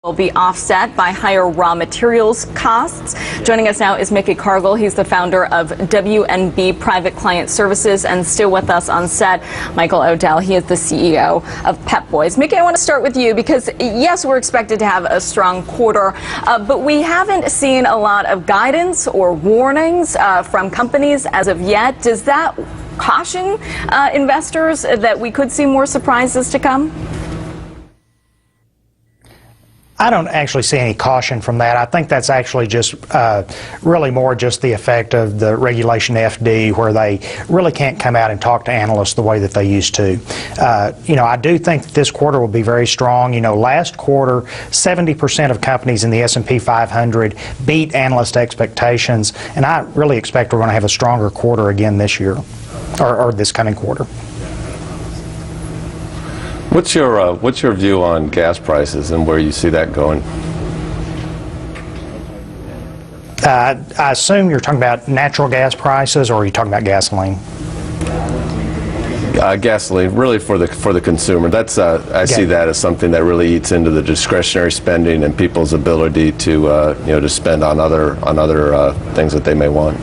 will be offset by higher raw materials costs. Joining us now is Mickey Cargile. He's the founder of WNB Private Client Services, and still with us on set, Michael O'Dell. He is the CEO of Pep Boys. Mickey, I want to start with you because, yes, we're expected to have a strong quarter, but we haven't seen a lot of guidance or warnings from companies as of yet. Does that caution investors that we could see more surprises to come? I don't actually see any caution from that. I think that's actually just really more just the effect of the regulation FD, where they really can't come out and talk to analysts the way that they used to. I do think that this quarter will be very strong. Last quarter, 70% of companies in the S&P 500 beat analyst expectations, and I really expect we're going to have a stronger quarter again this year, or this coming quarter. What's your view on gas prices and where you see that going? I assume you're talking about natural gas prices, or are you talking about gasoline? Gasoline, really for the consumer. That's I see that as something that really eats into the discretionary spending and people's ability to to spend on other things that they may want.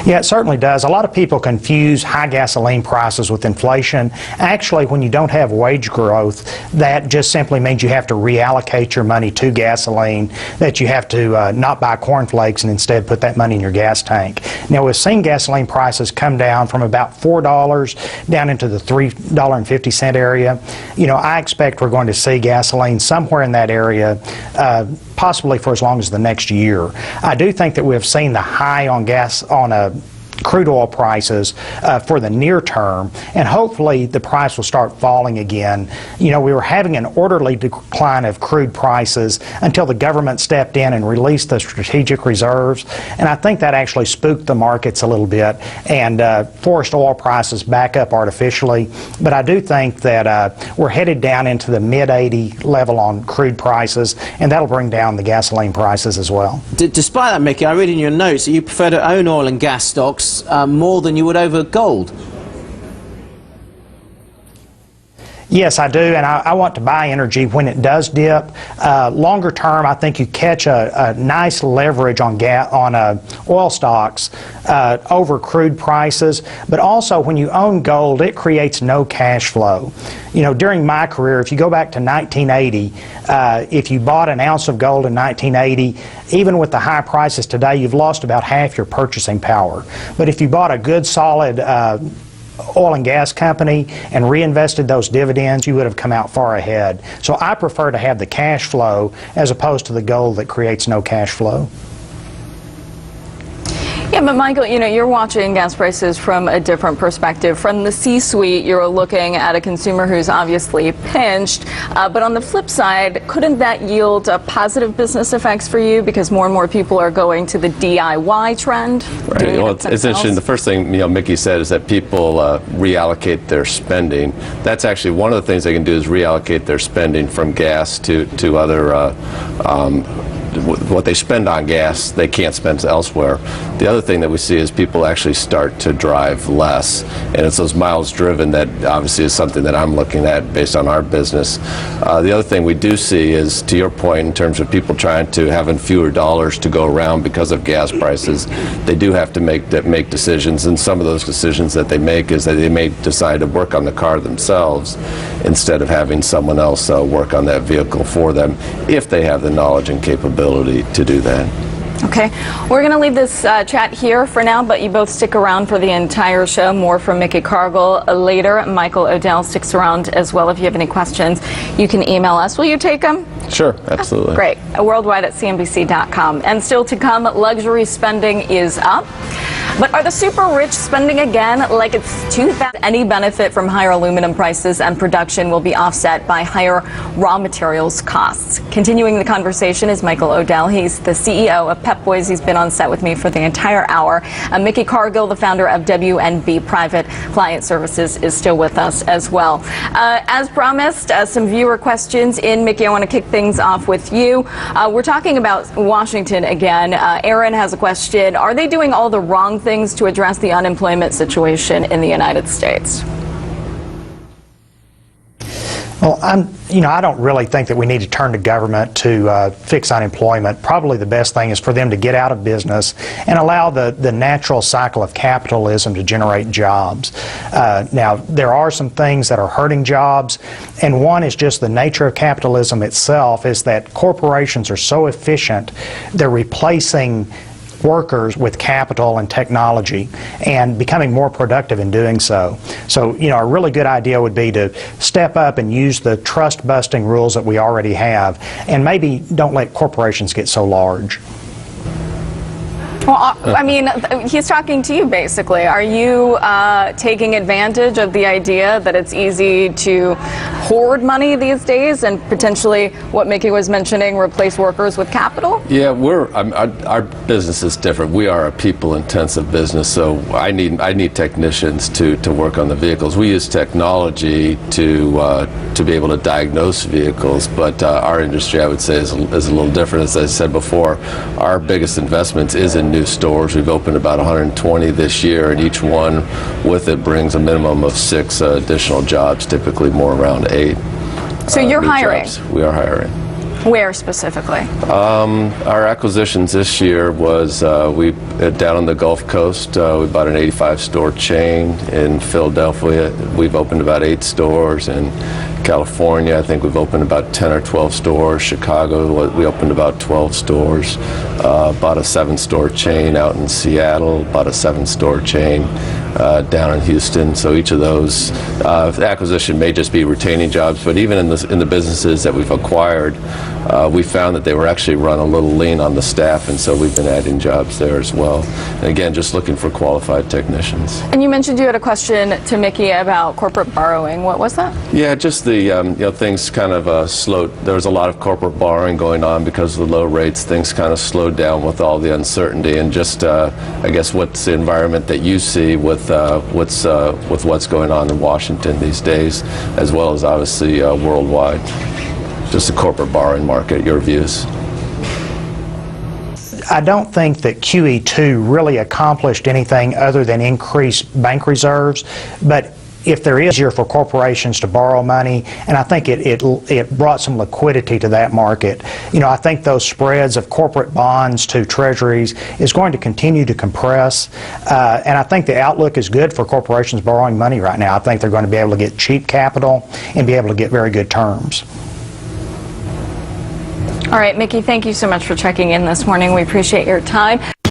Yeah, it certainly does. A lot of people confuse high gasoline prices with inflation. Actually, when you don't have wage growth, that just simply means you have to reallocate your money to gasoline, that you have to not buy cornflakes and instead put that money in your gas tank. Now, we've seen gasoline prices come down from about $4 down into the $3.50 area. I expect we're going to see gasoline somewhere in that area, possibly for as long as the next year. I do think that we have seen the high on crude oil prices for the near term, and hopefully the price will start falling again. We were having an orderly decline of crude prices until the government stepped in and released the strategic reserves, and I think that actually spooked the markets a little bit and forced oil prices back up artificially. But I do think that we're headed down into the mid-80 level on crude prices, and that'll bring down the gasoline prices as well. Despite that, Mickey, I read in your notes that you prefer to own oil and gas stocks more than you would over gold. Yes, I do, and I want to buy energy when it does dip. Longer term, I think you catch a nice leverage on oil stocks over crude prices, but also when you own gold, it creates no cash flow. During my career, if you go back to 1980, if you bought an ounce of gold in 1980, even with the high prices today, you've lost about half your purchasing power. But if you bought a good, solid oil and gas company and reinvested those dividends, you would have come out far ahead. So I prefer to have the cash flow as opposed to the gold that creates no cash flow. Yeah, but Michael, you're watching gas prices from a different perspective. From the C-suite, you're looking at a consumer who's obviously pinched. But on the flip side, couldn't that yield positive business effects for you because more and more people are going to the DIY trend? Right. Well, it's interesting. The first thing Mickey said is that people reallocate their spending. That's actually one of the things they can do is reallocate their spending from gas to other. What they spend on gas, they can't spend elsewhere. The other thing that we see is people actually start to drive less, and it's those miles driven that obviously is something that I'm looking at based on our business. The other thing we do see is, to your point, in terms of people trying to having fewer dollars to go around because of gas prices, they do have to make decisions, and some of those decisions that they make is that they may decide to work on the car themselves instead of having someone else work on that vehicle for them, if they have the knowledge and capability to do that. Okay, we're going to leave this chat here for now, but you both stick around for the entire show. More from Mickey Cargile later. Michael O'Dell sticks around as well. If you have any questions, you can email us. Will you take them? Sure, absolutely. Oh, great. Worldwide at CNBC.com. And still to come, luxury spending is up. But are the super rich spending again like it's 2000? Any benefit from higher aluminum prices and production will be offset by higher raw materials costs. Continuing the conversation is Michael O'Dell. He's the CEO of Pep Boys. He's been on set with me for the entire hour. Mickey Cargile, the founder of WNB Private Client Services, is still with us as well. As promised, some viewer questions in. Mickey, I want to kick things off with you. We're talking about Washington again. Aaron has a question. Are they doing all the wrong things to address the unemployment situation in the United States? Well, I don't really think that we need to turn to government to fix unemployment. Probably the best thing is for them to get out of business and allow the natural cycle of capitalism to generate jobs. Now, there are some things that are hurting jobs, and one is just the nature of capitalism itself is that corporations are so efficient, they're replacing workers with capital and technology and becoming more productive in doing so. So, a really good idea would be to step up and use the trust-busting rules that we already have, and maybe don't let corporations get so large. Well, I mean, he's talking to you basically. Are you taking advantage of the idea that it's easy to hoard money these days and potentially, what Mickey was mentioning, replace workers with capital? Yeah, our business is different. We are a people-intensive business, so I need technicians to work on the vehicles. We use technology to be able to diagnose vehicles, but our industry, I would say, is a little different. As I said before, our biggest investments is in new stores. We've opened about 120 this year, and each one with it brings a minimum of 6 additional jobs, typically more around 8. So you're hiring? Jobs. We are hiring. Where specifically? Our acquisitions this year was down on the Gulf Coast. We bought an 85-store chain in Philadelphia. We've opened about 8 stores in California. I think we've opened about 10 or 12 stores. Chicago, we opened about 12 stores. Bought a 7-store chain out in Seattle. Bought a 7-store chain down in Houston. So each of those, the acquisition may just be retaining jobs, but even in the businesses that we've acquired, we found that they were actually run a little lean on the staff, and so we've been adding jobs there as well. And again, just looking for qualified technicians. And you mentioned you had a question to Mickey about corporate borrowing. What was that? Yeah, just the things kind of slowed. There was a lot of corporate borrowing going on because of the low rates. Things kind of slowed down with all the uncertainty, and just I guess what's the environment that you see with what's going on in Washington these days, as well as obviously worldwide. Just the corporate borrowing market, your views? I don't think that QE2 really accomplished anything other than increase bank reserves, but if there is easier for corporations to borrow money, and I think it brought some liquidity to that market. I think those spreads of corporate bonds to treasuries is going to continue to compress, and I think the outlook is good for corporations borrowing money right now. I think they're going to be able to get cheap capital and be able to get very good terms. All right, Mickey, thank you so much for checking in this morning. We appreciate your time.